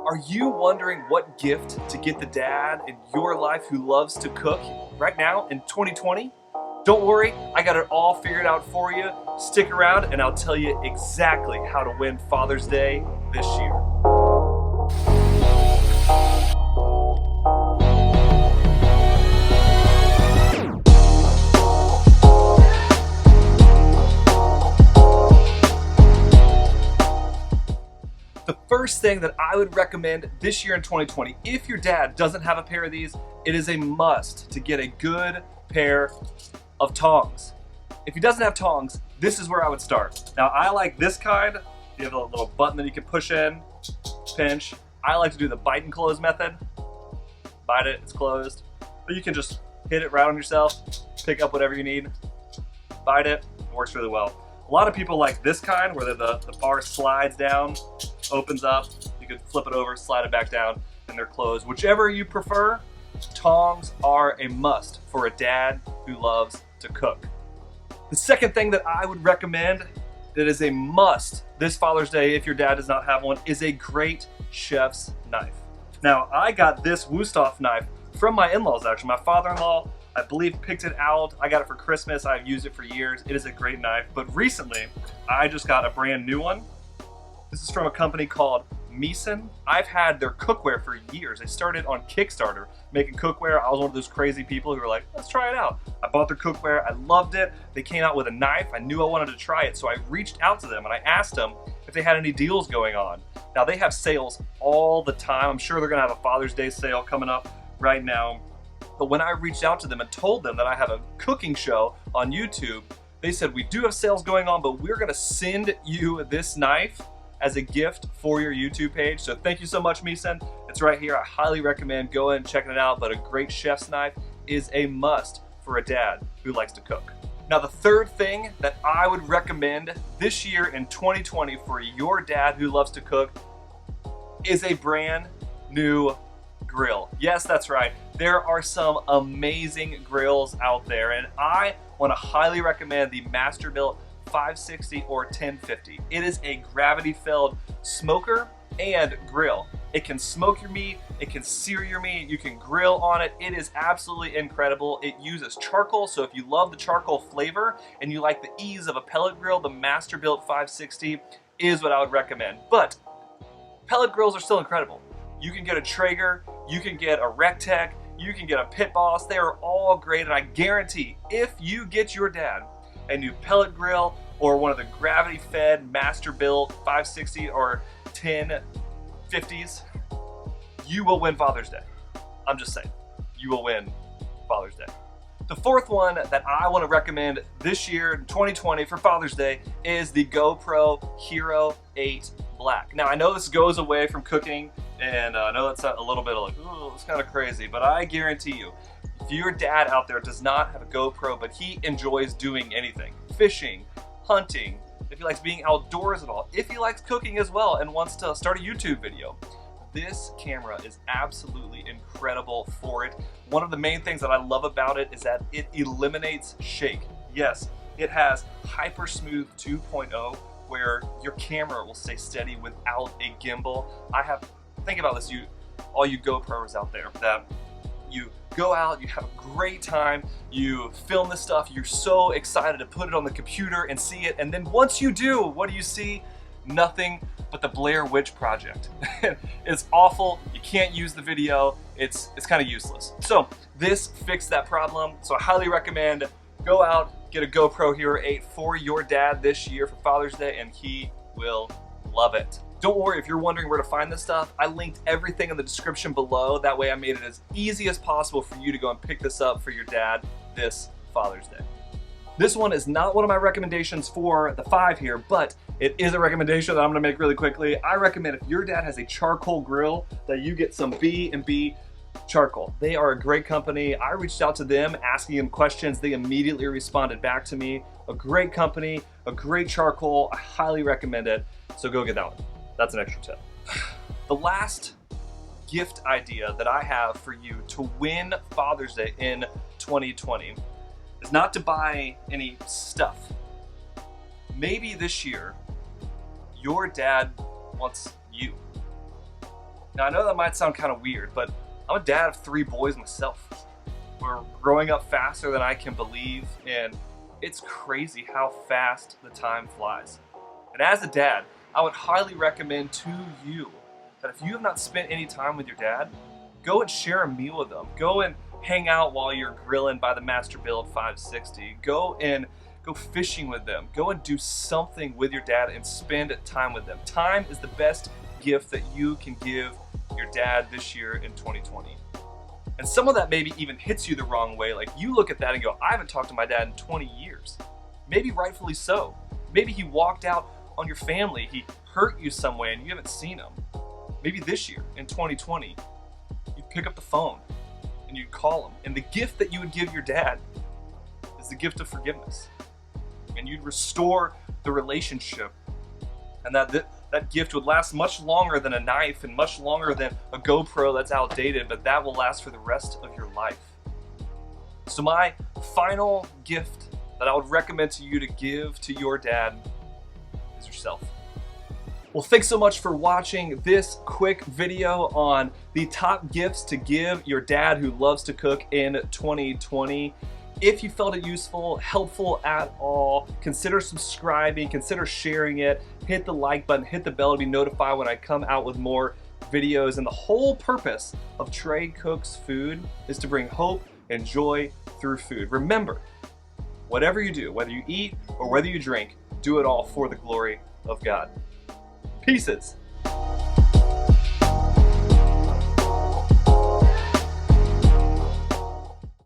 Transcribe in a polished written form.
Are you wondering what gift to get the dad in your life who loves to cook right now in 2020? Don't worry, I got it all figured out for you. Stick around and I'll tell you exactly how to win Father's Day this year. The first thing that I would recommend this year in 2020, if your dad doesn't have a pair of these, it is a must to get a good pair of tongs. If he doesn't have tongs, this is where I would start. Now I like this kind. You have a little button that you can push in, pinch. I like to do the bite and close method. Bite it, it's closed. But you can just hit it right on yourself, pick up whatever you need, bite it works really well. A lot of people like this kind where the bar slides down, opens up, you can flip it over, slide it back down, and they're closed. Whichever you prefer, tongs are a must for a dad who loves to cook. The second thing that I would recommend that is a must this Father's Day if your dad does not have one is a great chef's knife. Now I got this Wusthof knife from my in-laws actually. My father-in-law, I believe, picked it out. I got it for Christmas. I've used it for years. It is a great knife. But recently, I just got a brand new one. This is from a company called Meeson. I've had their cookware for years. They started on Kickstarter making cookware. I was one of those crazy people who were like, let's try it out. I bought their cookware. I loved it. They came out with a knife. I knew I wanted to try it. So I reached out to them and I asked them if they had any deals going on. Now they have sales all the time. I'm sure they're gonna have a Father's Day sale coming up right now. But when I reached out to them and told them that I have a cooking show on YouTube, they said, we do have sales going on, but we're gonna send you this knife as a gift for your YouTube page. So thank you so much, Meeson. It's right here. I highly recommend going and checking it out, but a great chef's knife is a must for a dad who likes to cook. Now, the third thing that I would recommend this year in 2020 for your dad who loves to cook is a brand new grill. Yes, that's right. There are some amazing grills out there, and I want to highly recommend the Masterbuilt 560 or 1050. It is a gravity-filled smoker and grill. It can smoke your meat, it can sear your meat, you can grill on it. It is absolutely incredible. It uses charcoal, so if you love the charcoal flavor and you like the ease of a pellet grill, the Masterbuilt 560 is what I would recommend. But pellet grills are still incredible. You can get a Traeger, you can get a Rectech, you can get a Pit Boss. They are all great, and I guarantee if you get your dad a new pellet grill or one of the gravity-fed Masterbuilt 560 or 1050s, you will win Father's Day. I'm just saying, you will win Father's Day. The fourth one that I want to recommend this year in 2020 for Father's Day is the GoPro Hero 8 Black. Now I know this goes away from cooking, and I know that's a little bit like, ooh, it's kind of crazy, but I guarantee you, if your dad out there does not have a GoPro, but he enjoys doing anything, fishing, hunting, if he likes being outdoors at all, if he likes cooking as well and wants to start a YouTube video, this camera is absolutely incredible for it. One of the main things that I love about it is that it eliminates shake. Yes, it has Hyper Smooth 2.0 where your camera will stay steady without a gimbal. Think about this, all you GoPros out there, that you go out, you have a great time, you film this stuff, you're so excited to put it on the computer and see it, and then once you do, what do you see? Nothing but the Blair Witch Project. It's awful, you can't use the video, it's kind of useless. So this fixed that problem, so I highly recommend go out, get a GoPro Hero 8 for your dad this year for Father's Day, and he will love it. Don't worry if you're wondering where to find this stuff. I linked everything in the description below. That way I made it as easy as possible for you to go and pick this up for your dad this Father's Day. This one is not one of my recommendations for the 5 here, but it is a recommendation that I'm gonna make really quickly. I recommend if your dad has a charcoal grill that you get some BNB Charcoal. They are a great company. I reached out to them asking them questions. They immediately responded back to me. A great company, a great charcoal. I highly recommend it, so go get that one. That's an extra tip. The last gift idea that I have for you to win Father's Day in 2020 is not to buy any stuff. Maybe this year, your dad wants you. Now, I know that might sound kind of weird, but I'm a dad of 3 boys myself. We're growing up faster than I can believe, and it's crazy how fast the time flies. And as a dad, I would highly recommend to you that if you have not spent any time with your dad, go and share a meal with them. Go and hang out while you're grilling by the Masterbuilt 560. Go fishing with them. Go and do something with your dad and spend time with them. Time is the best gift that you can give your dad this year in 2020. And some of that maybe even hits you the wrong way. Like, you look at that and go, I haven't talked to my dad in 20 years. Maybe rightfully so. Maybe he walked out on your family. He hurt you some way and you haven't seen him. Maybe this year, in 2020, you'd pick up the phone and you'd call him. And the gift that you would give your dad is the gift of forgiveness. And you'd restore the relationship. And that gift would last much longer than a knife and much longer than a GoPro that's outdated, but that will last for the rest of your life. So my final gift that I would recommend to you to give to your dad is yourself. Well, thanks so much for watching this quick video on the top gifts to give your dad who loves to cook in 2020. If you felt it useful, helpful at all, consider subscribing, consider sharing it, hit the like button, hit the bell to be notified when I come out with more videos. And the whole purpose of Trey Cooks Food is to bring hope and joy through food. Remember, whatever you do, whether you eat or whether you drink, do it all for the glory of God. Pieces.